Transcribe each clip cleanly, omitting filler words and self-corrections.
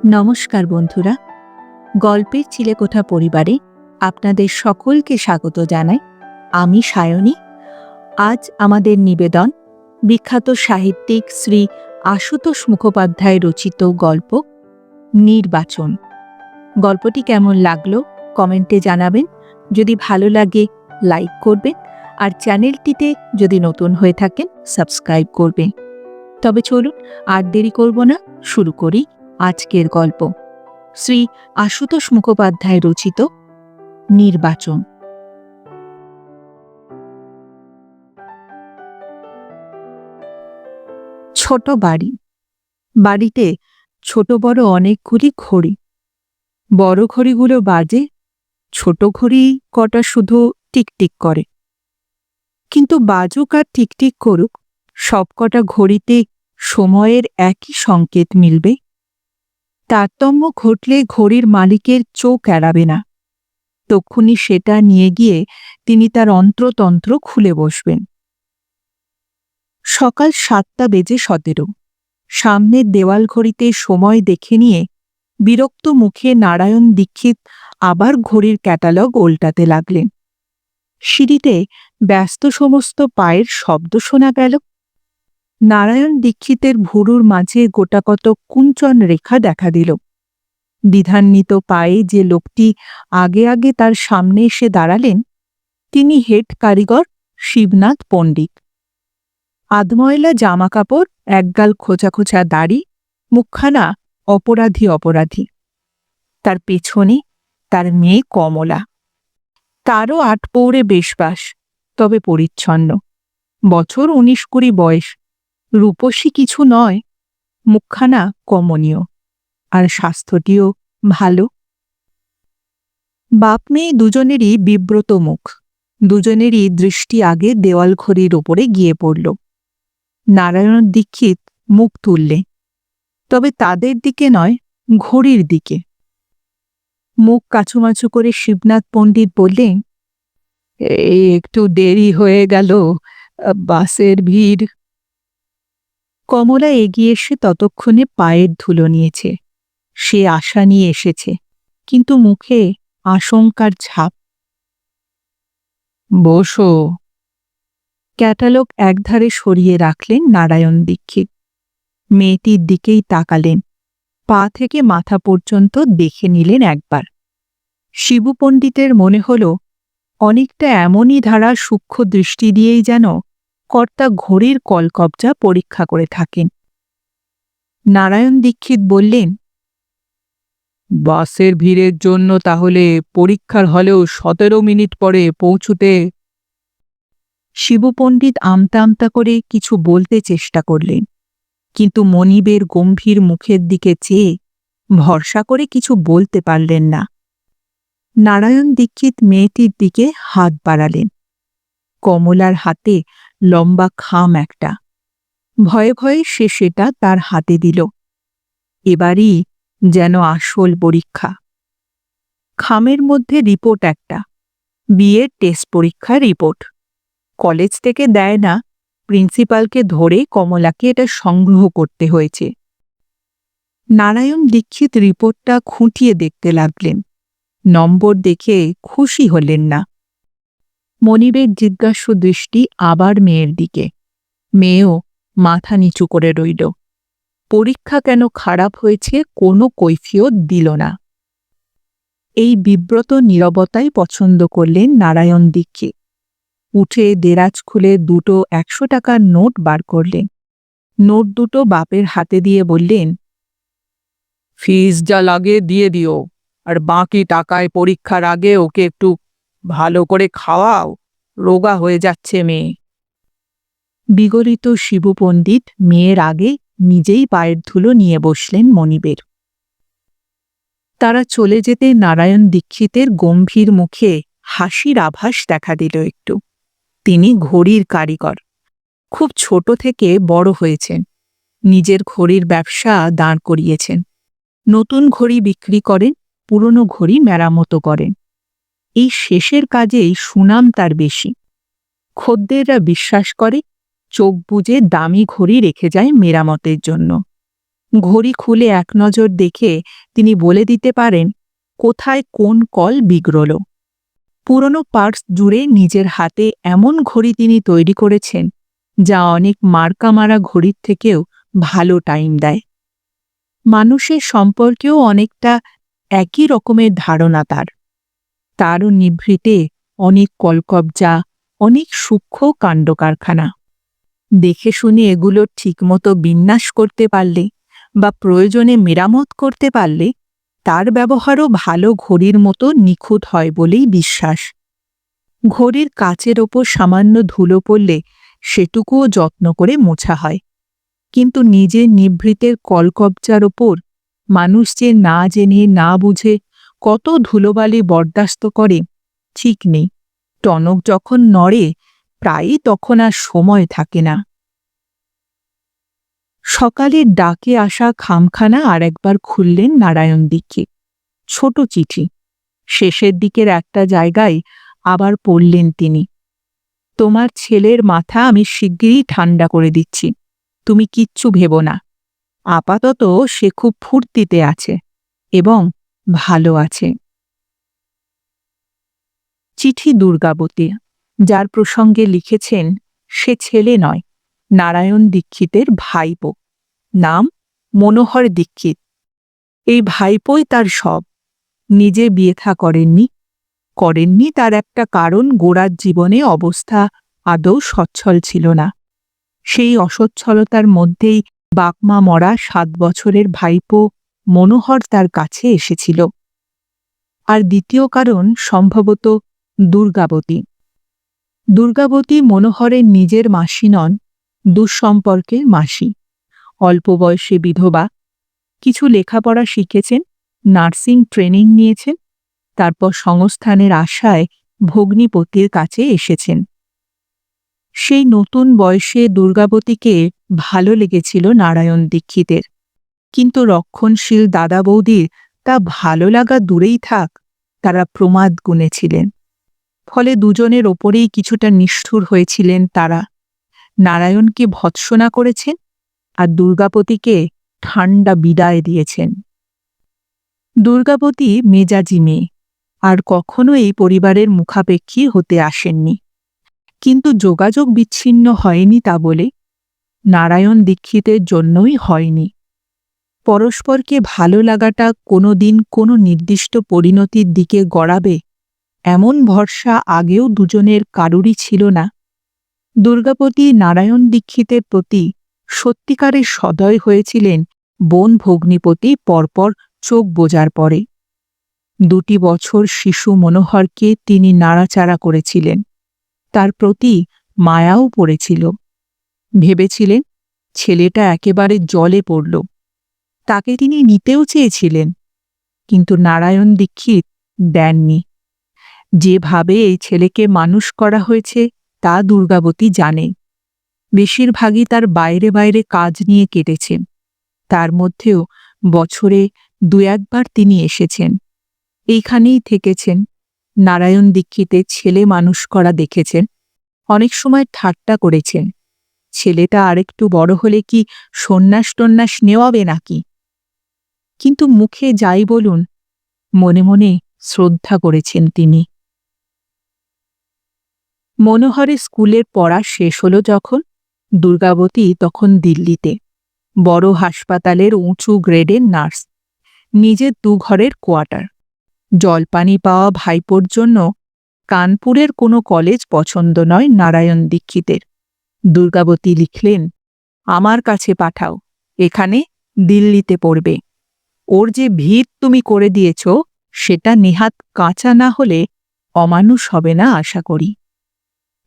নমস্কার বন্ধুরা, গল্পের চিলেকোঠা পরিবারে আপনাদের সকলকে স্বাগত জানাই। আমি সায়নী। আজ আমাদের নিবেদন বিখ্যাত সাহিত্যিক শ্রী আশুতোষ মুখোপাধ্যায় রচিত গল্প নির্বাচন। গল্পটি কেমন লাগলো কমেন্টে জানাবেন। যদি ভালো লাগে লাইক করবেন, আর চ্যানেলটিতে যদি নতুন হয়ে থাকেন সাবস্ক্রাইব করবেন। তবে চলুন আর দেরি করব না, শুরু করি আজকের গল্প। শ্রী আশুতোষ মুখোপাধ্যায় রচিত নির্বাচন। ছোট বাড়ি। বাড়িতে ছোট বড় অনেকগুলি ঘড়ি। বড় ঘড়িগুলো বাজে, ছোট ঘড়ি কটা শুধু টিকটিক করে। কিন্তু বাজুক আর টিকটিক করুক, সবকটা ঘড়িতে সময়ের একই সংকেত মিলবে। তারতম্য ঘটলে ঘড়ির মালিকের চোখ এড়াবে না। তক্ষুনি সেটা নিয়ে গিয়ে তিনি তার অন্ত্রতন্ত্র খুলে বসবেন। সকাল 7:17। সামনের দেওয়াল ঘড়িতে সময় দেখে নিয়ে বিরক্ত মুখে নারায়ণ দীক্ষিত আবার ঘড়ির ক্যাটালগ ওল্টাতে লাগলেন। সিঁড়িতে ব্যস্ত সমস্ত পায়ের শব্দ শোনা গেল। নারায়ণ দীক্ষিতের ভুরুর মাঝে গোটাকত কুঞ্চন রেখা দেখা দিল। দ্বিধান্বিত পায়ে যে লোকটি আগে আগে তার সামনে এসে দাঁড়ালেন, তিনি হেড কারিগর শিবনাথ পণ্ডিত। আধময়লা জামা কাপড়, একগাল খোঁচা খোঁচা দাড়ি, মুখখানা অপরাধী অপরাধী। তার পেছনে তার মেয়ে কমলা। তারও 8 পৌরে বেশবাস, তবে পরিচ্ছন্ন। বছর 19-20 বয়স। রূপসী কিছু নয়, মুখখানা কমনীয়, আর স্বাস্থ্যটিও ভালো। বাপ মেয়ে দুজনেরই বিব্রত মুখ। দুজনেরই দৃষ্টি আগে দেওয়াল ঘড়ির ওপরে গিয়ে পড়ল। নারায়ণ দীক্ষিত মুখ তুললে, তবে তাদের দিকে নয়, ঘড়ির দিকে। মুখ কাছুমাছু করে শিবনাথ পণ্ডিত বললেন, এই একটু দেরি হয়ে গেল, বাসের ভিড়। কমলা এগিয়ে এসে ততক্ষণে পায়ের ধুলো নিয়েছে। সে আশা নিয়ে এসেছে, কিন্তু মুখে আশঙ্কার ছাপ। বসো। ক্যাটালগ একধারে সরিয়ে রাখলেন নারায়ণ দীক্ষিত। মেয়েটির দিকেই তাকালেন। পা থেকে মাথা পর্যন্ত দেখে নিলেন একবার। শিবু পণ্ডিতের মনে হল অনেকটা এমনই ধারা সূক্ষ্ম দৃষ্টি দিয়েই যেন কর্তা ঘড়ির কলকবজা পরীক্ষা করে থাকেন। নারায়ণ দীক্ষিত বললেন, বাসের ভিড়ের জন্য তাহলে পরীক্ষার হলেও 17 মিনিট পরে পৌঁছুতে। শিবু পণ্ডিত আমতা আমতা করে কিছু বলতে চেষ্টা করলেন, কিন্তু মনিবের গম্ভীর মুখের দিকে চেয়ে ভরসা করে কিছু বলতে পারলেন না। নারায়ণ দীক্ষিত মেয়েটির দিকে হাত বাড়ালেন। কমলার হাতে লম্বা খাম একটা। ভয়ে ভয়ে সে সেটা তার হাতে দিল। এবারই যেন আসল পরীক্ষা। খামের মধ্যে রিপোর্ট একটা, বিয়ের টেস্ট পরীক্ষার রিপোর্ট। কলেজ থেকে দেয় না, প্রিন্সিপালকে ধরে কমলাকে এটা সংগ্রহ করতে হয়েছে। নারায়ণ দীক্ষিত রিপোর্টটা খুঁটিয়ে দেখতে লাগলেন। নম্বর দেখে খুশি হলেন না। মনিবের জিজ্ঞাসু দৃষ্টি আবার মেয়ের দিকে। মেয়েও মাথা নিচু করে রইল। পরীক্ষা কেন খারাপ হয়েছে কোনো কৈফিয়ত দিল না। এই বিব্রত নীরবতাই পছন্দ করলেন নারায়ণ দীক্ষিত। উঠে দেরাজ খুলে 2 100 টাকার নোট বার করলেন। নোট দুটো বাপের হাতে দিয়ে বললেন, ফিস যা লাগে দিয়ে দিও, আর বাকি টাকায় পরীক্ষার আগে ওকে একটু ভালো করে খাওয়াও, রোগা হয়ে যাচ্ছে মেয়ে। বিগলিত শিবু পণ্ডিত মেয়ের আগে নিজেই পায়ের ধুলো নিয়ে বসলেন মনিবের। তারা চলে যেতে নারায়ণ দীক্ষিতের গম্ভীর মুখে হাসির আভাস দেখা দিল একটু। তিনি ঘড়ির কারিগর। খুব ছোট থেকে বড় হয়েছেন। নিজের ঘড়ির ব্যবসা দাঁড় করিয়েছেন। নতুন ঘড়ি বিক্রি করেন, পুরনো ঘড়ি মেরামতো করেন। এই শেষের কাজেই সুনাম তার বেশি। খদ্দেররা বিশ্বাস করে, চোখ বুজে দামি ঘড়ি রেখে যায় মেরামতের জন্য। ঘড়ি খুলে এক নজর দেখে তিনি বলে দিতে পারেন কোথায় কোন কল বিগড়ল। পুরনো পার্স জুড়ে নিজের হাতে এমন ঘড়ি তিনি তৈরি করেছেন যা অনেক মার্কা মারা ঘড়ির থেকেও ভালো টাইম দেয়। মানুষের সম্পর্কেও অনেকটা একই রকমের ধারণা তার। তারও নিভৃতে অনেক কলকবজা, অনেক সূক্ষ্ম কাণ্ডকারখানা। দেখে শুনে এগুলো ঠিকমতো বিন্যাস করতে পারলে বা প্রয়োজনে মেরামত করতে পারলে তার ব্যবহারও ভালো ঘড়ির মতো নিখুঁত হয় বলেই বিশ্বাস। ঘড়ির কাচের ওপর সামান্য ধুলো পড়লে সেটুকুও যত্ন করে মোছা হয়, কিন্তু নিজের নিভৃতের কলকবজার ওপর মানুষ যে না জেনে না বুঝে কত ধুলোবালি বরদাস্ত করে ঠিক নেই। টনক যখন নড়ে প্রায়ই তখন আর সময় থাকে না। সকালের ডাকে আসা খামখানা আর একবার খুললেন নারায়ণ দীক্ষিত। ছোট চিঠি, শেষের দিকের একটা জায়গায় আবার পড়লেন তিনি, তোমার ছেলের মাথা আমি শিগগিরই ঠান্ডা করে দিচ্ছি, তুমি কিচ্ছু ভেবো না। আপাতত সে খুব ফুর্তিতে আছে এবং ভালো আছে। চিঠি দুর্গাবতী, যার প্রসঙ্গে লিখেছেন সে ছেলে নয়, নারায়ণ দীক্ষিতের ভাইপো, নাম মনোহর দীক্ষিত। এই ভাইপোই তার সব। নিজে বিয়ে থা করেননি তার একটা কারণ, গোড়ার জীবনে অবস্থা আদৌ সচ্ছল ছিল না। সেই অসচ্ছলতার মধ্যেই বাকমা মরা 7 বছরের ভাইপো মনোহর তার কাছে এসেছিল। আর দ্বিতীয় কারণ সম্ভবত দুর্গাবতী। দুর্গাবতী মনোহরের নিজের মাসি নন, দুঃসম্পর্কের মাসি। অল্প বয়সে বিধবা, কিছু লেখাপড়া শিখেছেন, নার্সিং ট্রেনিং নিয়েছেন, তারপর সংস্থানের আশায় ভগ্নিপতির কাছে এসেছেন। সেই নতুন বয়সে দুর্গাবতীকে ভালো লেগেছিল নারায়ণ দীক্ষিতের, কিন্তু রক্ষণশীল দাদা বৌদির তা ভালো লাগা দূরেই থাক, তারা প্রমাদ গুনেছিলেন। ফলে দুজনের ওপরেই কিছুটা নিষ্ঠুর হয়েছিলেন তারা। নারায়ণকে ভৎসনা করেছেন আর দুর্গাপতিকে ঠান্ডা বিদায় দিয়েছেন। দুর্গাবতী মেজাজি মেয়ে, আর কখনো এই পরিবারের মুখাপেক্ষী হতে আসেননি। কিন্তু যোগাযোগ বিচ্ছিন্ন হয়নি তা বলে নারায়ণ দীক্ষিতের জন্যই হয়নি। পরস্পরকে ভালো লাগাটা কোনো দিন কোনো নির্দিষ্ট পরিণতির দিকে গড়াবে এমন ভরসা আগেও দুজনের কারুরই ছিল না। দুর্গাপতি নারায়ণ দীক্ষিতের প্রতি সত্যিকারের সদয় হয়েছিলেন বোন ভগ্নিপতি পরপর চোখ বোজার পরে। 2 বছর শিশু মনোহরকে তিনি নাড়াচাড়া করেছিলেন, তার প্রতি মায়াও পড়েছিল। ভেবেছিলেন ছেলেটা একেবারে জলে পড়ল, তাকে তিনি নিতেও চেয়েছিলেন, কিন্তু নারায়ণ দীক্ষিত দেননি। যেভাবে এই ছেলেকে মানুষ করা হয়েছে তা দুর্গাবতী জানে। বেশিরভাগই তার বাইরে বাইরে কাজ নিয়ে কেটেছে, তার মধ্যেও বছরে 2-1 বার তিনি এসেছেন, এইখানেই থেকেছেন। নারায়ণ দীক্ষিতের ছেলে মানুষ করা দেখেছেন, অনেক সময় ঠাট্টা করেছেন, ছেলেটা আরেকটু বড় হলে কি সন্ন্যাস টন্যাস নেওয়াবে নাকি। কিন্তু মুখে যাই বলুন, মনে মনে শ্রদ্ধা করেছেন তিনি। মনোহরের স্কুলের পড়া শেষ হল যখন, দুর্গাবতী তখন দিল্লিতে, বড় হাসপাতালের উঁচু গ্রেডের নার্স, নিজের 2 ঘরের কোয়ার্টার। জলপানি পাওয়া ভাইপোর জন্য কানপুরের কোনো কলেজ পছন্দ নয় নারায়ণ দীক্ষিতের। দুর্গাবতী লিখলেন, আমার কাছে পাঠাও, এখানে দিল্লিতে পড়বে। ওর যে ভিড় তুমি করে দিয়েছ সেটা নেহাত কাঁচা না হলে অমানুষ হবে না আশা করি।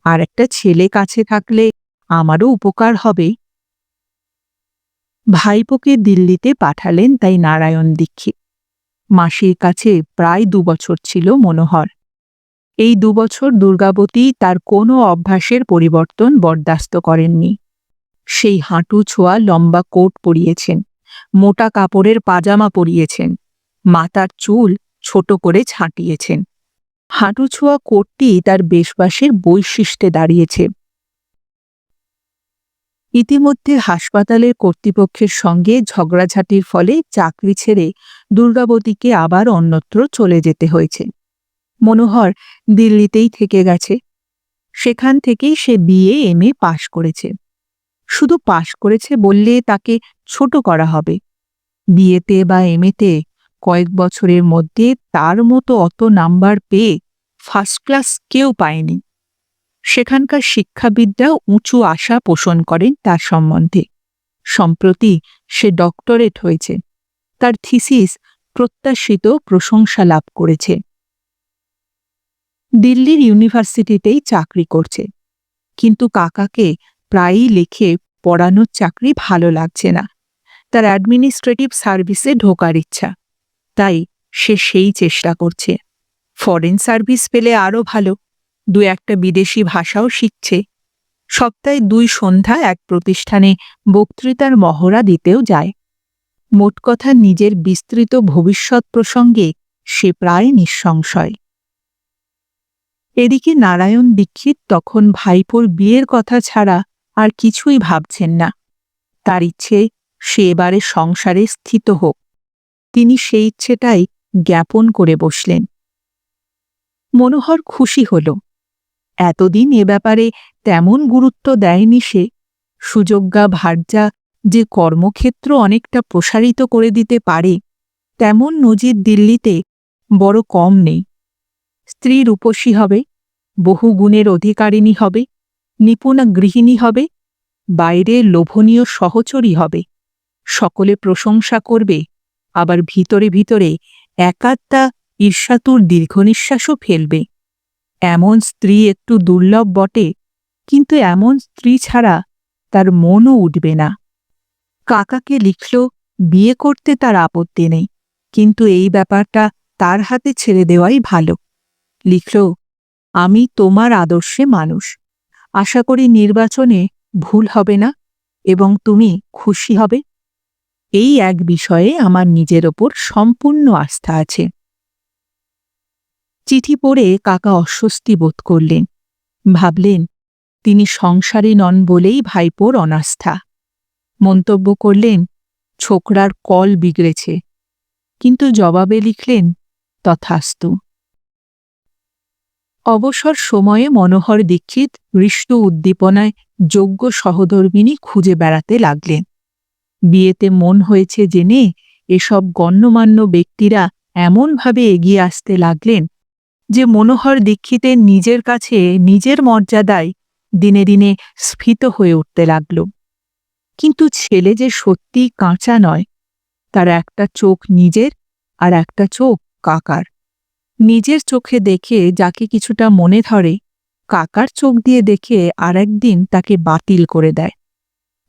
আর একটা ছেলে কাছে থাকলে আমারও উপকার হবে। ভাইপোকে দিল্লিতে পাঠালেন তাই নারায়ণ দীক্ষিত। মাসির কাছে প্রায় 2 বছর ছিল মনোহর। এই 2 বছর দুর্গাবতী তার কোনো অভ্যাসের পরিবর্তন বরদাস্ত করেননি। সেই হাঁটু ছোঁয়া লম্বা কোট পরিয়েছেন, মোটা কাপড়ের পাজামা পরিয়েছেন, মাথার চুল ছোট করে ছাঁটিয়েছেন। হাঁটু ছোঁয়া কোটটি তার বেশবাসের বৈশিষ্ট্যে দাঁড়িয়েছে। ইতিমধ্যে হাসপাতালের কর্তৃপক্ষের সঙ্গে ঝগড়াঝাটির ফলে চাকরি ছেড়ে দুর্গাবতীকে আবার অন্যত্র চলে যেতে হয়েছে। মনোহর দিল্লিতেই থেকে গেছে। সেখান থেকেই সে বিএ এমএ পাশ করেছে। শুধু পাশ করেছে বললে তাকে ছোট করা হবে। বিএতে বা এমএতে কয়েক বছরের মধ্যে তার মতো অত নাম্বার পেয়ে ফার্স্ট ক্লাস কেউ পায়নি। সেখানকার শিক্ষাবিদরাও উঁচু আশা পোষণ করেন তার সম্বন্ধে। সম্প্রতি সে ডক্টরেট হয়েছে। তার থিসিস প্রত্যাশিত প্রশংসা লাভ করেছে। দিল্লির ইউনিভার্সিটিতেই চাকরি করছে। কিন্তু কাকাকে প্রায়ই লেখে পড়ানোর চাকরি ভালো লাগছে না। তার অ্যাডমিনিস্ট্রেটিভ সার্ভিসে ঢোকার ইচ্ছা। তাই সে সেই চেষ্টা করছে। ফরেন সার্ভিস পেলে আরও ভালো। দু একটা বিদেশি ভাষাও শিখছে। সপ্তাহে 2 সন্ধ্যা এক প্রতিষ্ঠানে বক্তৃতার মহড়া দিতেও যায়। মোট কথা নিজের বিস্তৃত ভবিষ্যৎ প্রসঙ্গে সে প্রায় নিঃসংশয়। এদিকে নারায়ণ দীক্ষিত তখন ভাইপোর বিয়ের কথা ছাড়া আর কিছুই ভাবছেন না। তার ইচ্ছে সে এবারে সংসারে স্থিত হোক। তিনি সেই ইচ্ছেটাই জ্ঞাপন করে বসলেন। মনোহর খুশি হল। এতদিন এ ব্যাপারে তেমন গুরুত্ব দেয়নি সে। সুযোগ্যা ভার্যা যে কর্মক্ষেত্র অনেকটা প্রসারিত করে দিতে পারে, তেমন নজির দিল্লিতে বড় কম নেই। স্ত্রী রূপসী হবে, বহু গুণের অধিকারিণী হবে, নিপুণা গৃহিণী হবে, বাইরে লোভনীয় সহচরী হবে। সকলে প্রশংসা করবে, আবার ভিতরে ভিতরে একাত্তা ঈর্ষাতুর দীর্ঘনিশ্বাসও ফেলবে। এমন স্ত্রী একটু দুর্লভ বটে, কিন্তু এমন স্ত্রী ছাড়া তার মনও উঠবে না। কাকাকে লিখল বিয়ে করতে তার আপত্তি নেই, কিন্তু এই ব্যাপারটা তার হাতে ছেড়ে দেওয়াই ভালো। লিখল, আমি তোমার আদর্শে মানুষ। আশা করি নির্বাচনে ভুল হবে না এবং তুমি খুশি হবে। এই এক বিষয়ে আমার নিজের ওপর সম্পূর্ণ আস্থা আছে। চিঠি পড়ে কাকা অস্বস্তি বোধ করলেন। ভাবলেন তিনি সংসারী নন বলেই ভাইপোর অনাস্থা। মন্তব্য করলেন, ছোকরার কল বিগড়েছে। কিন্তু জবাবে লিখলেন, তথাস্তু। অবসর সময়ে মনোহর দীক্ষিত হৃষ্ট উদ্দীপনায় যোগ্য সহধর্মিণী খুঁজে বেড়াতে লাগলেন। বিয়েতে মন হয়েছে জেনে এসব গণ্যমান্য ব্যক্তিরা এমনভাবে এগিয়ে আসতে লাগলেন যে মনোহর দীক্ষিতের নিজের কাছে নিজের মর্যাদায় দিনে দিনে স্ফীত হয়ে উঠতে লাগল। কিন্তু ছেলে যে সত্যিই কাঁচা নয়। তার একটা চোখ নিজের আর একটা চোখ কাকার। নিজের চোখে দেখে যাকে কিছুটা মনে ধরে, কাকার চোখ দিয়ে দেখে আর একদিন তাকে বাতিল করে দেয়।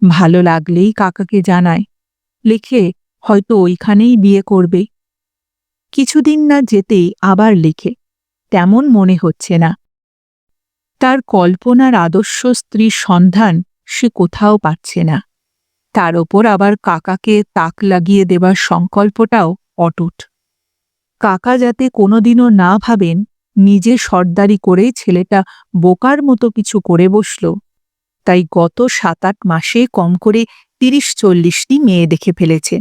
ভালো লাগলেই কাকাকে জানায়, লিখে হয়তো ওইখানেই বিয়ে করবে। কিছুদিন না যেতেই আবার লিখে, তেমন মনে হচ্ছে না। তার কল্পনার আদর্শ স্ত্রীর সন্ধান সে কোথাও পাচ্ছে না। তার ওপর আবার কাকাকে তাক লাগিয়ে দেবার সংকল্পটাও অটুট। কাকা যাতে কোনোদিনও না ভাবেন নিজে সর্দারি করে ছেলেটা বোকার মতো কিছু করে বসল, তাই গত 7-8 মাসে কম করে 30-40টি মেয়ে দেখে ফেলেছে।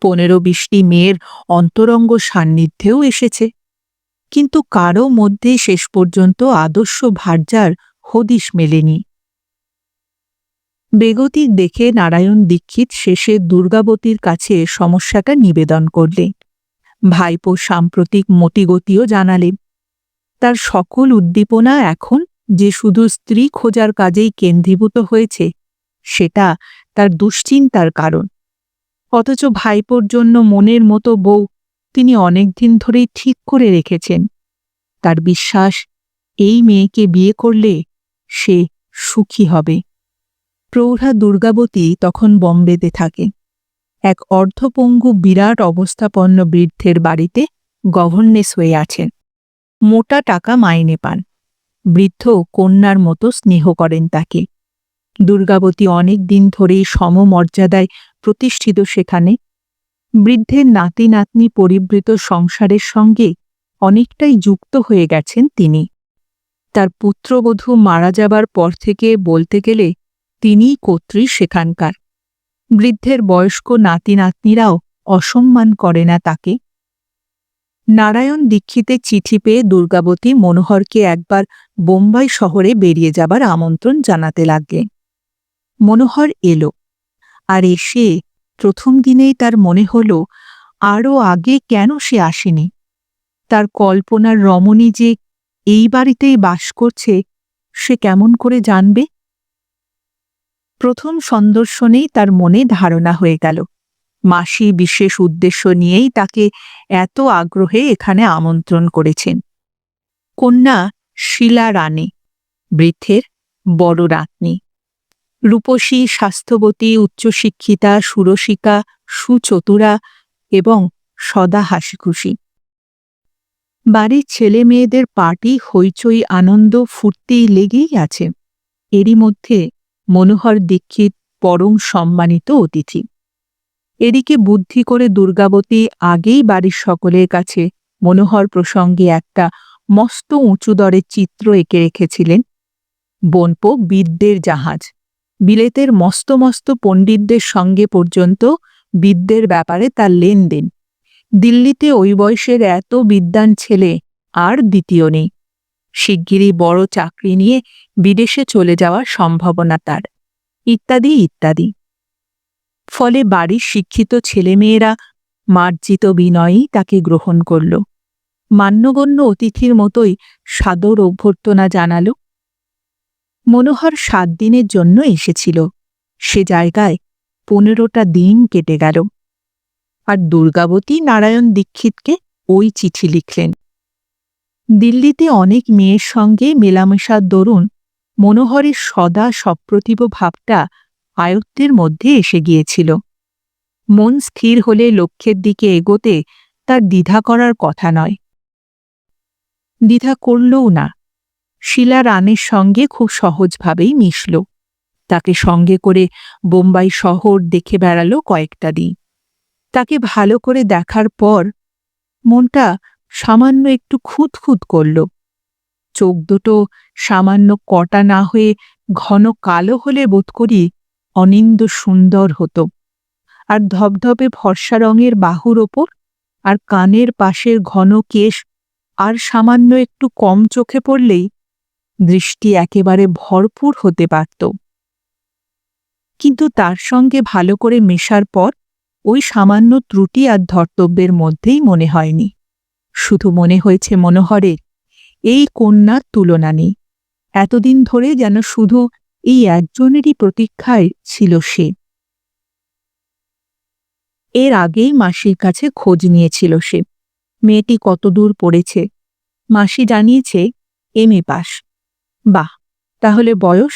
15-20টি মেয়ের অন্তরঙ্গ সান্নিধ্যেও এসেছে। কিন্তু কারও মধ্যে শেষ পর্যন্ত আদর্শ ভার্যার হদিশ মেলেনি। বেগতিক দেখে নারায়ণ দীক্ষিত শেষে দুর্গাবতীর কাছে সমস্যাটা নিবেদন করলেন। ভাইপো সাম্প্রতিক মতিগতিও জানালেন। তার সকল উদ্দীপনা এখন যে শুধু স্ত্রী খোঁজার কাজেই কেন্দ্রীভূত হয়েছে, সেটা তার দুশ্চিন্তার কারণ। অথচ ভাইপোর জন্য মনের মতো বউ তিনি অনেকদিন ধরেই ঠিক করে রেখেছেন। তার বিশ্বাস এই মেয়েকে বিয়ে করলে সে সুখী হবে। প্রৌঢ়া দুর্গাবতী তখন বম্বেতে থাকে। এক অর্ধপঙ্গু বিরাট অবস্থাপন্ন বৃদ্ধের বাড়িতে গভর্নেস হয়ে আছেন। মোটা টাকা মাইনে পান। বৃদ্ধ কন্যার মতো স্নেহ করেন তাকে। দুর্গাবতী অনেক দিন ধরেই সমমর্যাদায় প্রতিষ্ঠিত সেখানে। বৃদ্ধের নাতি নাতনি পরিবৃত সংসারের সঙ্গে অনেকটাই যুক্ত হয়ে গেছেন তিনি। তার পুত্রবধূ মারা যাবার পর থেকে বলতে গেলে তিনিই কর্ত্রী সেখানকার। বৃদ্ধের বয়স্ক নাতি নাতনিরাও অসম্মান করে না তাকে। নারায়ণ দীক্ষিতের চিঠি পেয়ে দুর্গাবতী মনোহরকে একবার বোম্বাই শহরে বেরিয়ে যাবার আমন্ত্রণ জানাতে লাগলেন। মনোহর এলো, আর এসে প্রথম দিনেই তার মনে হল আরও আগে কেন সে আসেনি। তার কল্পনার রমণী যে এই বাড়িতেই বাস করছে সে কেমন করে জানবে? প্রথম সন্দর্শনেই তার মনে ধারণা হয়ে গেল মাসি বিশেষ উদ্দেশ্য নিয়েই তাকে এত আগ্রহে এখানে আমন্ত্রণ করেছেন। কন্যা শীলা রানী, বৃদ্ধের বড় রাতনী, রূপসী, স্বাস্থ্যবতী, উচ্চশিক্ষিতা, সুরসিকা, সুচতুরা এবং সদা হাসিখুশি। বাড়ির ছেলে মেয়েদের পার্টি, হইচই, আনন্দ ফুর্তি লেগেই আছে। এরই মধ্যে মনোহর দীক্ষিত পরম সম্মানিত অতিথি। এদিকে বুদ্ধি করে দুর্গাবতী আগেই বাড়ির সকলের কাছে মনোহর প্রসঙ্গে একটা মস্ত উঁচু দরের চিত্র এঁকে রেখেছিলেন। বনপো বিদ্যের জাহাজ, বিলেতের মস্ত মস্ত পণ্ডিতদের সঙ্গে পর্যন্ত বিদ্যের ব্যাপারে তার লেনদেন। দিল্লিতে ওই বয়সের এত বিদ্বান ছেলে আর দ্বিতীয় নেই। শিগগিরই বড় চাকরি নিয়ে বিদেশে চলে যাওয়ার সম্ভাবনা তার, ইত্যাদি ইত্যাদি। ফলে বাড়ির শিক্ষিত ছেলেমেয়েরা মার্জিত বিনয়েই তাকে গ্রহণ করল। মান্যগণ্য অতিথির মতোই সাদর অভ্যর্থনা জানাল। মনোহর 7 দিনের জন্য এসেছিল, সে জায়গায় 15টা দিন কেটে গেল। আর দুর্গাবতী নারায়ণ দীক্ষিতকে ওই চিঠি লিখলেন। দিল্লিতে অনেক মেয়ের সঙ্গে মেলামেশার দরুন মনোহরের সদা সপ্রতিভ ভাবটা আয়ত্তের মধ্যে এসে গিয়েছিল। মন স্থির হলে লক্ষ্যের দিকে এগোতে তার দ্বিধা করার কথা নয়। দ্বিধা করলও না। শীলা রানের সঙ্গে খুব সহজভাবেই মিশল। তাকে সঙ্গে করে বোম্বাই শহর দেখে বেড়াল কয়েকটা দিন। তাকে ভালো করে দেখার পর মনটা সামান্য একটু খুঁতখুত করল। চোখ দুটো সামান্য কটা না হয়ে ঘন কালো হলে বোধ করি অনিন্দ্য সুন্দর হতো। আর ধবধবে ফর্সা রঙের বাহুর ওপর আর কানের পাশের ঘন কেশ আর সামান্য একটু কম চোখে পড়লেই দৃষ্টি একেবারে ভরপুর হতে পারত। কিন্তু তার সঙ্গে ভালো করে মেশার পর ওই সামান্য ত্রুটি আর ধর্তব্যের মধ্যেই মনে হয়নি। শুধু মনে হয়েছে মনোহরের এই কন্যার তুলনা নেই। এতদিন ধরে যেন শুধু এই একজনেরই প্রতীক্ষায় ছিল সে। এর আগেই মাসির কাছে খোঁজ নিয়েছিল সে, মেয়েটি কতদূর পড়েছে। মাসি জানিয়েছে MA পাস। বাহ, তাহলে বয়স?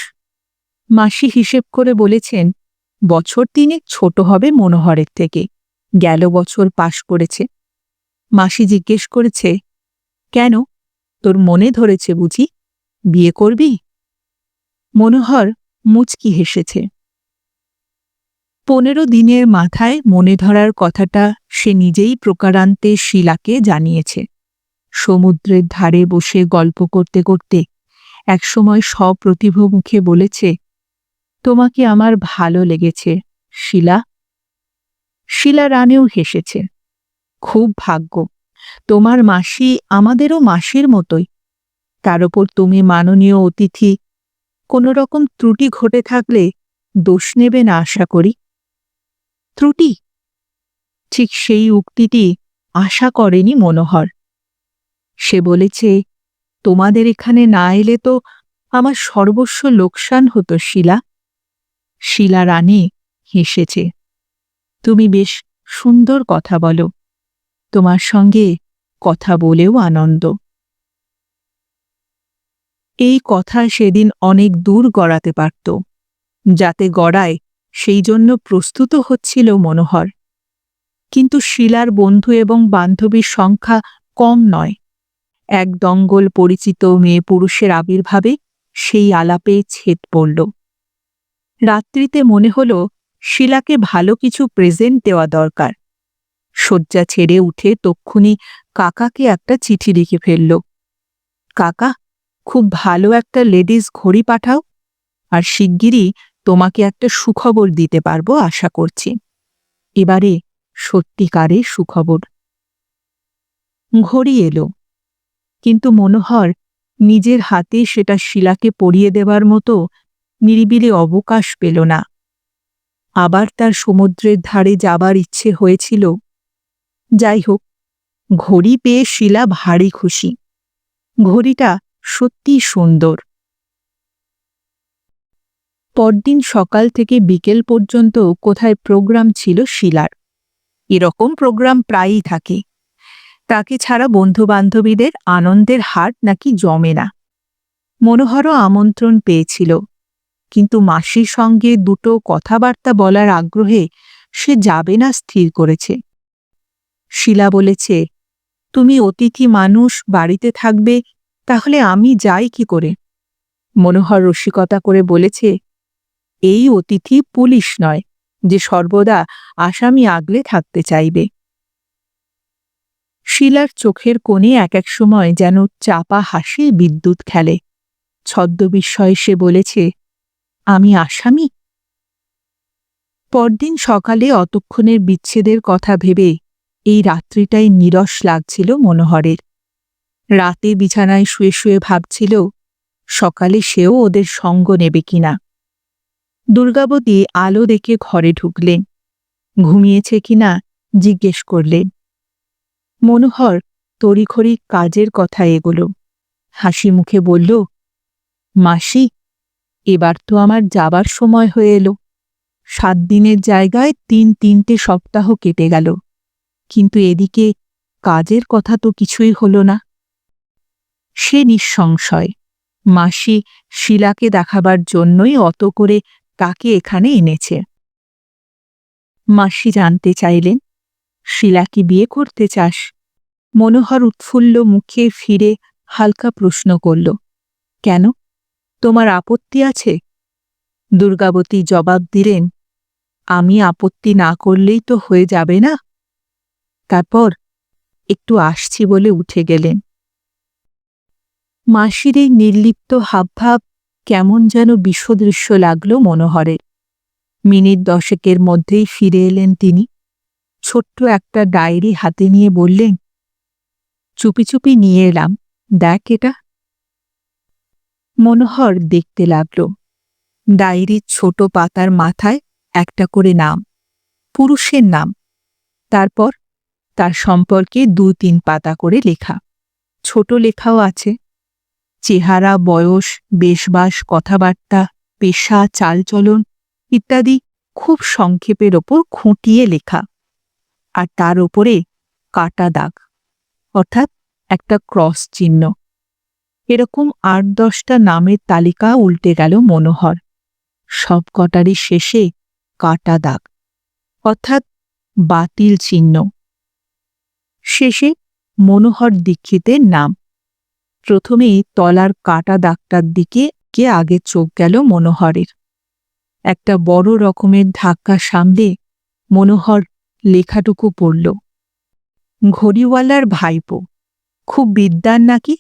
মাসি হিসেব করে বলেছেন বছর 3 ছোট হবে মনোহরের থেকে। গেল বছর পাশ করেছে। মাসি জিজ্ঞেস করেছে, কেন, তোর মনে ধরেছে বুঝি? বিয়ে করবি? মনোহর মুচকি হেসেছে। 15 দিনের মাথায় মনে ধরার কথাটা সে নিজেই প্রকারান্তে শীলাকে জানিয়েছে। সমুদ্রের ধারে বসে গল্প করতে করতে একসময় সপ্রতিভ মুখে বলেছে, তোমাকে আমার ভালো লেগেছে শীলা। শীলা রানীও হেসেছে। খুব ভাগ্য, তোমার মাসি আমাদেরও মাসির মতোই। তার ওপর তুমি মাননীয় অতিথি, কোনো রকম ত্রুটি ঘটে থাকলে দোষ নেবে না আশা করি। ত্রুটি? ঠিক সেই উক্তিটি আশা করেনি মনোহর। সে বলেছে, তোমাদের এখানে না এলে তো আমার সর্বস্ব লোকসান হতো শীলা। শীলা রানী হেসেছে। তুমি বেশ সুন্দর কথা বলো, তোমার সঙ্গে কথা বলেও আনন্দ। এই কথা সেদিন অনেক দূর গড়াতে পারত। যাতে গড়ায় সেই জন্য প্রস্তুত হচ্ছিল মনোহর। কিন্তু শীলার বন্ধু এবং বান্ধবীর সংখ্যা কম নয়। এক দঙ্গল পরিচিত মেয়ে পুরুষের আবির্ভাবে সেই আলাপে ছেদ পড়ল। রাত্রিতে মনে হল শীলাকে ভালো কিছু প্রেজেন্ট দেওয়া দরকার। শয্যা ছেড়ে উঠে তক্ষুনি কাকাকে একটা চিঠি লিখে ফেলল। কাকা, খুব ভালো একটা লেডিস ঘড়ি পাঠাও, আর শিগগিরই তোমাকে একটা সুখবর দিতে পারবো আশা করছি। এবারে সত্যিকারের সুখবর। ঘড়ি এলো, কিন্তু মনোহর নিজের হাতে সেটা শিলাকে পরিয়ে দেবার মতো নিরিবিলি অবকাশ পেল না। আবার তার সমুদ্রের ধারে যাবার ইচ্ছে হয়েছিল। যাই হোক, ঘড়ি পেয়ে শিলা ভারী খুশি। ঘড়িটা সত্যিই সুন্দর। পরদিন সকাল থেকে বিকেল পর্যন্ত কোথায় প্রোগ্রাম ছিল শিলার। এরকম প্রোগ্রাম প্রায়ই থাকে। তাকে ছাড়া বন্ধুবান্ধবীদের আনন্দের হাট নাকি জমে না। মনোহরও আমন্ত্রণ পেয়েছিল, কিন্তু মাসির সঙ্গে দুটো কথাবার্তা বলার আগ্রহে সে যাবে না স্থির করেছে। শিলা বলেছে, তুমি অতিথি মানুষ, বাড়িতে থাকবে, তাহলে আমি যাই কি করে? মনোহর রসিকতা করে বলেছে, এই অতিথি পুলিশ নয় যে সর্বদা আসামি আগলে থাকতে চাইবে। শিলার চোখের কোণে এক এক সময় যেন চাপা হাসি বিদ্যুৎ খেলে। ছদ্মবিস্ময়ে সে বলেছে, আমি আসামি? পরদিন সকালে অতক্ষণের বিচ্ছেদের কথা ভেবে এই রাত্রিটাই নীরস লাগছিল মনোহরের। রাতে বিছানায় শুয়ে শুয়ে ভাবছিল সকালে সেও ওদের সঙ্গ নেবে কিনা। দুর্গাবতী আলো দেখে ঘরে ঢুকলেন। ঘুমিয়েছে কিনা জিজ্ঞেস করলেন। মনোহর তড়িঘড়ি কাজের কথা এগোল। হাসি মুখে বলল, মাসি, এবার তো আমার যাবার সময় হয়ে এলো। 7 দিনের জায়গায় 3 সপ্তাহ কেটে গেল, কিন্তু এদিকে কাজের কথা তো কিছুই হলো না। সে নিঃসংশয় মাসি শিলাকে দেখাবার জন্যই অত করে তাকে এখানে এনেছে। মাসি জানতে চাইলেন, শিলা কি বিয়ে করতে চাস? মনোহর উৎফুল্ল মুখে ফিরে হালকা প্রশ্ন করল, কেন, তোমার আপত্তি আছে? দুর্গাবতী জবাব দিলেন, আমি আপত্তি না করলেই তো হয়ে যাবে না। তারপর একটু আসছি বলে উঠে গেলেন। মাসির এই নির্লিপ্ত হাবভাব কেমন যেন বিষদৃশ্য লাগল মনোহরের। মিনিট 10 মধ্যেই ফিরে এলেন তিনি। ছোট্ট একটা ডায়েরি হাতে নিয়ে বললেন, চুপি চুপি নিয়ে এলাম, দেখ এটা। মনোহর দেখতে লাগল। ডায়েরির ছোট পাতার মাথায় একটা করে নাম, পুরুষের নাম। তারপর তার সম্পর্কে 2-3 পাতা করে লেখা। ছোট লেখাও আছে, চেহারা, বয়স, বেশবাস, কথাবার্তা, পেশা, চালচলন ইত্যাদি খুব সংক্ষেপের ওপর খুঁটিয়ে লেখা। আর তার ওপরে কাটা দাগ, অর্থাৎ একটা ক্রস চিহ্ন। এরকম 8-10টা নামের তালিকা উল্টে গেল মনোহর। সব কটারই শেষে কাটা দাগ, অর্থাৎ বাতিল চিহ্ন। শেষে মনোহর দীক্ষিতের নাম। প্রথমেই তলার কাটা দাগটার দিকে আগে চোখ গেল মনোহরের। একটা বড় রকমের ধাক্কা সামলে মনোহর লেখাটুকু পড়ল, ঘড়িওয়ালার ভাইপো, খুব বিদ্বান নাকি,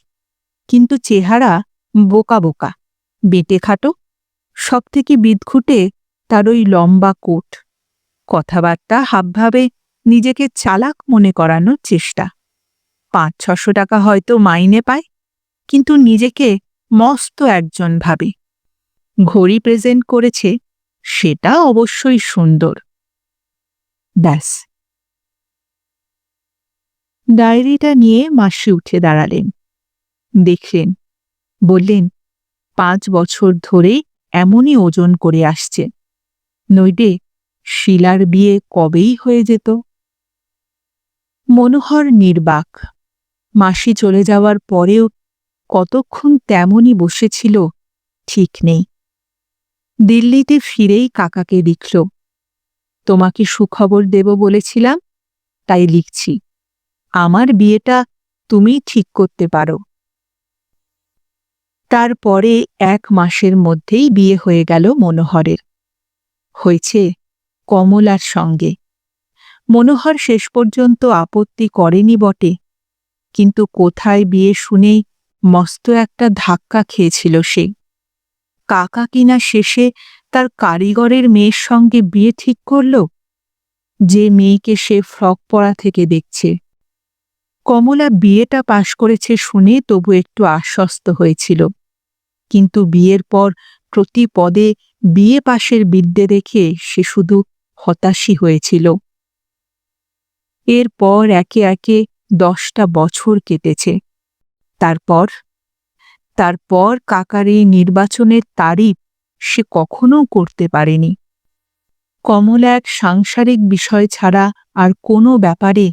কিন্তু চেহারা বোকা বোকা, বেটে খাটো। সবথেকে বিদঘুটে তার ওই লম্বা কোট। কথাবার্তা হাবভাবে নিজেকে চালাক মনে করানোর চেষ্টা। 500-600 টাকা হয়তো মাইনে পায়, কিন্তু নিজেকে মস্ত একজন ভাবে। ঘড়ি প্রেজেন্ট করেছে, সেটা অবশ্যই সুন্দর। ব্যাস। ডায়েরিটা নিয়ে মাসি উঠে দাঁড়ালেন, দেখলেন, বললেন, 5 বছর ধরে এমনই ওজন করে আসছে, নইলে শিলার বিয়ে কবেই হয়ে যেত। মনোহর নির্বাক। মাসি চলে যাওয়ার পরেও কতক্ষণ তেমনই বসেছিল ঠিক নেই। দিল্লিতে ফিরেই কাকাকে লিখল, তোমাকে সুখবর দেব বলেছিলাম, তাই লিখছি। আমার বিয়েটা তুমি ঠিক করতে পারো। তারপরে 1 মাসের মধ্যেই বিয়ে হয়ে গেল মনোহরের। হয়েছে কমলার সঙ্গে। মনোহর শেষ পর্যন্ত আপত্তি করেনি বটে, কিন্তু কোথায় বিয়ে শুনেই মস্ত একটা ধাক্কা খেয়েছিল সে। কাকা কিনা শেষে তার কারিগরের মেয়ের সঙ্গে বিয়ে ঠিক করল, যে মেয়েকে সে ফ্রক পরা থেকে দেখছে। কমলা বিয়েটা পাশ করেছে শুনে তবু একটু আশ্বস্ত হয়েছিল, কিন্তু বিয়ের পর প্রতি পদে বিয়ে পাশের বিদ্যে দেখে সে শুধু হতাশই হয়েছিল। এরপর একে একে 10টা বছর কেটেছে। তারপর তারপর কাকার এই নির্বাচনের তারিফ সে কখনো করতে পারেনি। কমলা এক সাংসারিক বিষয় ছাড়া আর কোনো ব্যাপারে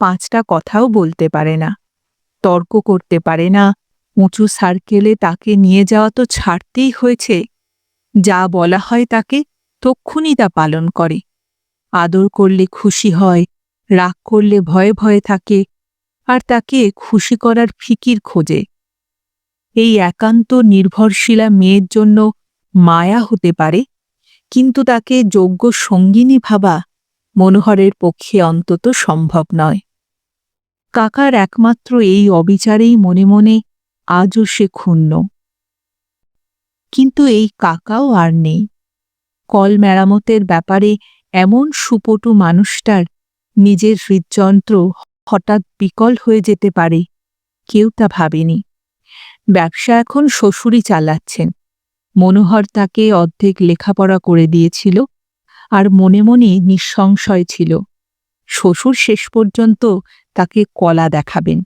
5টা কথাও বলতে পারে না, তর্ক করতে পারে না। উঁচু সার্কেলে তাকে নিয়ে যাওয়া তো ছাড়তেই হয়েছে। যা বলা হয় তাকে তক্ষুনি তা পালন করে। আদর করলে খুশি হয়, রাগ করলে ভয়ে ভয়ে থাকে, আর তাকে খুশি করার ফিকির খোঁজে। এই একান্ত নির্ভরশীলা মেয়ের জন্য মায়া হতে পারে, কিন্তু তাকে যোগ্য সঙ্গিনী ভাবা মনোহরের পক্ষে অন্তত সম্ভব নয়। কাকার একমাত্র এই অবিচারেই মনে মনে আজও সে ক্ষুণ্ণ। কিন্তু এই কাকাও আর নেই। কল মেরামতের ব্যাপারে এমন সুপটু মানুষটার নিজের হৃদযন্ত্র হঠাৎ বিকল হয়ে যেতে পারে, কেউ তা ভাবেনি। ব্যবসা এখন শ্বশুরই চালাচ্ছেন। মনোহর তাকে অর্ধেক লেখাপড়া করে দিয়েছিল, আর মনে মনে নিঃসংশয় ছিল শ্বশুর শেষ পর্যন্ত তাকে কলা দেখাবেন।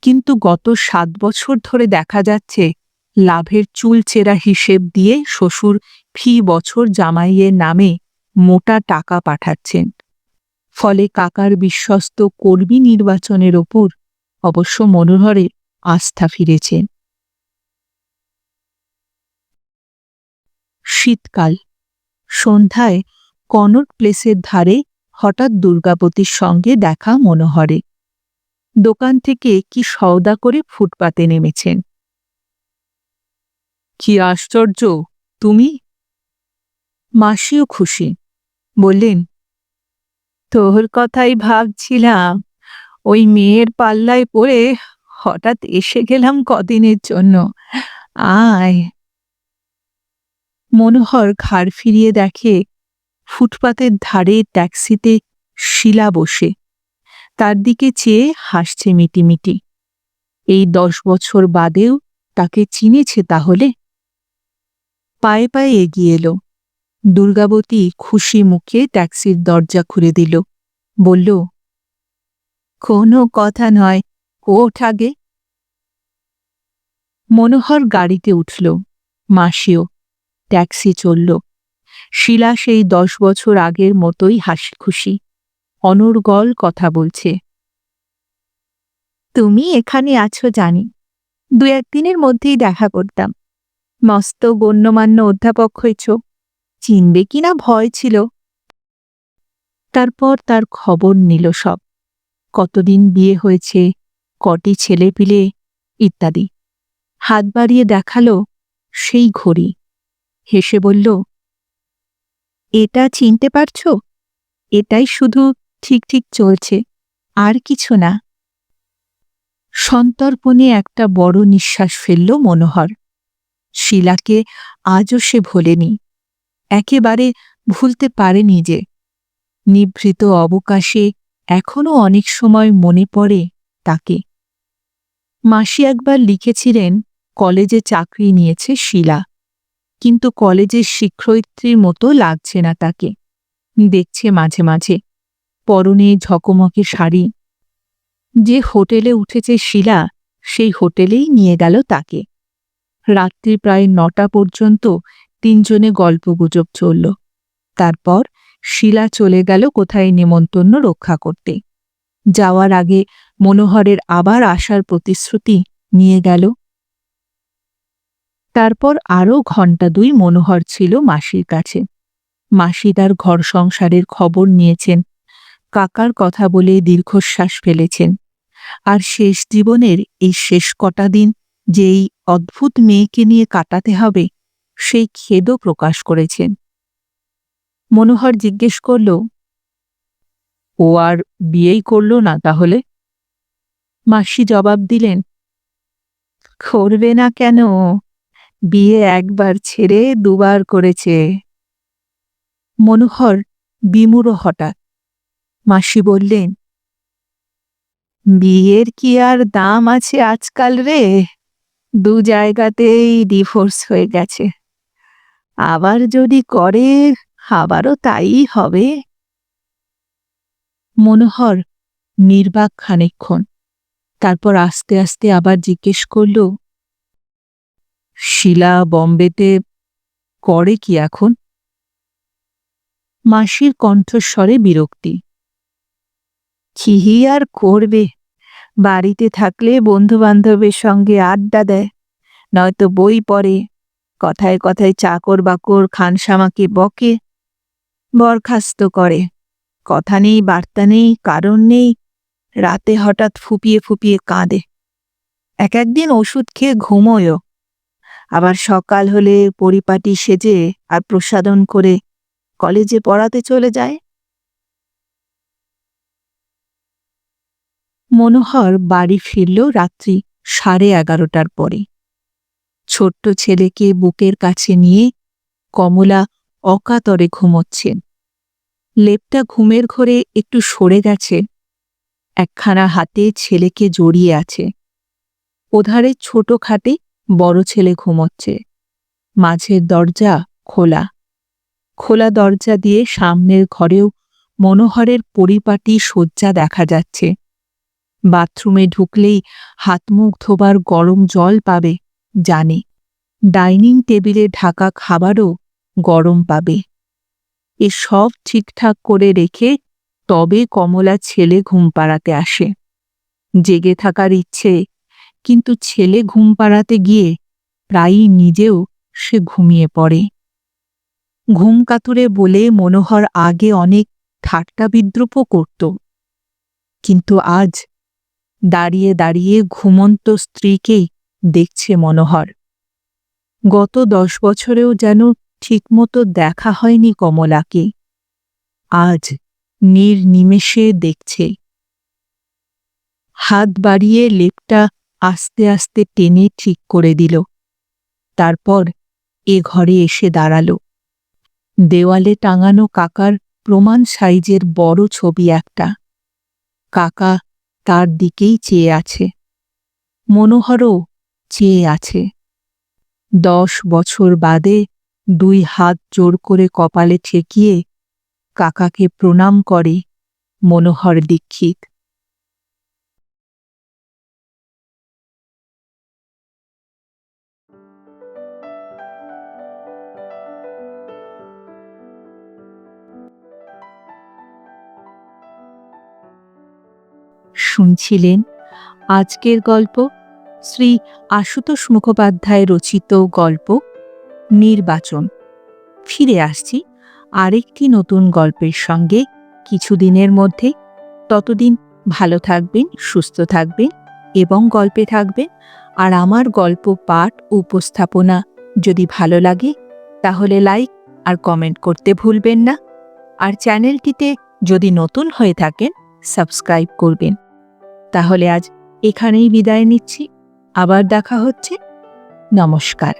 কিন্তু গত 7 বছর ধরে দেখা যাচ্ছে লাভের চুলচেরা হিসেব দিয়ে শ্বশুর ফি বছর জামাইয়ের নামে মোটা টাকা পাঠাচ্ছেন। ফলে কাকার বিশ্বস্ত কর্মী নির্বাচনের ওপর অবশ্য মনোহরের আস্থা ফিরেছে। শীতকাল। সন্ধ্যায় কনট প্লেসের ধারে হঠাৎ দুর্গাবতীর সঙ্গে দেখা মনোহরে। দোকান থেকে কি সওদা করে ফুটপাতে নেমেছেন। কি আশ্চর্য, তুমি? মাসিও খুশি, বললেন, তোর কথাই ভাবছিলাম। ওই মেয়ের পাল্লায় পড়ে হঠাৎ এসে গেলাম কদিনের জন্য। আয়। মনোহর ঘাড় ফিরিয়ে দেখে ফুটপাতের ধারে ট্যাক্সিতে শিলা বসে, তার দিকে চেয়ে হাসছে মিটিমিটি। এই 10 বছর বাদেও তাকে চিনেছে তাহলে? পায়ে পায়ে এগিয়ে এলো। দুর্গাবতী খুশি মুখে ট্যাক্সির দরজা খুলে দিল, বলল, কোনো কথা নয়, ওঠ আগে। মনোহর গাড়িতে উঠল, মাসিও। ট্যাক্সি চলল। শিলা সেই 10 বছর আগের মতোই হাসি খুশি, অনর্গল কথা বলছে। তুমি এখানে আছো জানি, 2-1 দিনের মধ্যেই দেখা করতাম। মস্ত গণ্যমান্য অধ্যাপক হয়েছ, চিনবে কিনা ভয় ছিল। তারপর তার খবর নিল সব, কতদিন বিয়ে হয়েছে, কটি ছেলেপিলে ইত্যাদি। হাত বাড়িয়ে দেখালো সেই ঘড়ি, হেসে বলল, এটা চিনতে পারছ? এটাই শুধু ঠিক ঠিক চলছে, আর কিছু না। সন্তর্পণে একটা বড় নিঃশ্বাস ফেলল মনোহর। শিলাকে আজও সে ভোলেনি, একেবারে ভুলতে পারেনি যে। নিভৃত অবকাশে এখনো অনেক সময় মনে পড়ে তাকে। মাসি একবার লিখেছিলেন কলেজে চাকরি নিয়েছে শিলা, কিন্তু কলেজের শিক্ষয়িত্রীর মতো লাগছে না তাকে। দেখছে মাঝে মাঝে পরনে ঝকমকে শাড়ি। যে হোটেলে উঠেছে শিলা, সেই হোটেলেই নিয়ে গেল তাকে। রাত্রি প্রায় 9টা পর্যন্ত 3 জনে গল্পগুজব চলল। তারপর শিলা চলে গেল কোথায় নেমন্তন্ন রক্ষা করতে। যাওয়ার আগে মনোহরের আবার আসার প্রতিশ্রুতি নিয়ে গেল। তারপর আরও ঘণ্টা 2 মনোহর ছিল মাসির কাছে। মাসি তার ঘর সংসারের খবর নিয়েছেন, কাকার কথা বলে দীর্ঘশ্বাস ফেলেছেন, আর শেষ জীবনের এই শেষ কটা দিন যে এই অদ্ভুত মেয়েকে নিয়ে কাটাতে হবে, সেই খেদও প্রকাশ করেছেন। মনোহর জিজ্ঞেস করল, ও আর বিয়েই করল না তাহলে? মাসি জবাব দিলেন, করবে না কেন? বিয়ে একবার ছেড়ে দুবার করেছে। মনোহর বিমূঢ় হঠাৎ। মাসি বললেন, বিয়ের কি আর দাম আছে আজকাল রে? 2 জায়গাতেই ডিভোর্স হয়ে গেছে। আবার যদি করে, আবারও তাই হবে। মনোহর নির্বাক খানিকক্ষণ, তারপর আস্তে আস্তে আবার জিজ্ঞেস করল, শিলা বম্বেতে করে কি এখন? মাসির কণ্ঠস্বরে বিরক্তি। কি আর করবে, বাড়িতে থাকলে বন্ধু-বান্ধবের সঙ্গে আড্ডা দেয়, নয়তো বই পড়ে, কথায় কথায় চাকর বাকর খানসামাকে বকে, বরখাস্ত করে। কথা নেই, বার্তা নেই, কারণ নেই, রাতে হঠাৎ ফুপিয়ে ফুপিয়ে কাঁদে। এক একদিন ওষুধ খেয়ে ঘুমোয়ও, আবার সকাল হলে পরিপাটি সেজে আর প্রসাধন করে কলেজে পড়াতে চলে যায়। মনোহর বাড়ি ফিরল রাত্রি 11:30টার পরে। ছোট্ট ছেলেকে বুকের কাছে নিয়ে কমলা অকাতরে ঘুমোচ্ছেন। লেপটা ঘুমের ঘোরে একটু সরে গেছে, একখানা হাতে ছেলেকে জড়িয়ে আছে। ওধারে ছোট খাটে বড় ছেলে ঘুমোচ্ছে। মাঝের দরজা খোলা। খোলা দরজা দিয়ে সামনের ঘরেও মনোহরের পরিপাটি শয্যা দেখা যাচ্ছে। বাথরুমে ঢুকলেই হাত মুখ ধোবার গরম জল পাবে, জানে। ডাইনিং টেবিলে ঢাকা খাবারও গরম পাবে। এ সব ঠিকঠাক করে রেখে তবে কমলা ছেলে ঘুম পাড়াতে আসে। জেগে থাকার ইচ্ছে, কিন্তু ছেলে ঘুম পাড়াতে গিয়ে প্রায়ই নিজেও সে ঘুমিয়ে পড়ে। ঘুম কাতুরে বলে মনোহর আগে অনেক ঠাট্টা বিদ্রূপও করত, কিন্তু আজ দাঁড়িয়ে দাঁড়িয়ে ঘুমন্ত স্ত্রীকেই দেখছে মনোহর। গত 10 বছরেও যেন ঠিকমতো দেখা হয়নি কমলাকে, আজ নির্নিমেষে দেখছে। হাত বাড়িয়ে লেপটা আস্তে আস্তে টেনে ঠিক করে দিল। তারপর এ ঘরে এসে দাঁড়াল। দেওয়ালে টাঙানো কাকার প্রমাণ সাইজের বড় ছবি একটা। কাকা তার দিকেই চেয়ে আছে। মনোহরও চেয়ে আছে। 10 বছর বাদে 2 হাত জোর করে কপালে ঠেকিয়ে কাকাকে প্রণাম করে মনোহর দীক্ষিত। শুনছিলেন আজকের গল্প শ্রী আশুতোষ মুখোপাধ্যায় রচিত গল্প নির্বাচন। ফিরে আসছি আরেকটি নতুন গল্পের সঙ্গে কিছুদিনের মধ্যে। ততদিন ভালো থাকবেন, সুস্থ থাকবেন এবং গল্পে থাকবেন। আর আমার গল্প পাঠ উপস্থাপনা যদি ভালো লাগে তাহলে লাইক আর কমেন্ট করতে ভুলবেন না। আর চ্যানেলটিতে যদি নতুন হয়ে থাকেন সাবস্ক্রাইব করবেন। তাহলে আজ এখানেই বিদায় নিচ্ছি। আবার দেখা হচ্ছে। নমস্কার।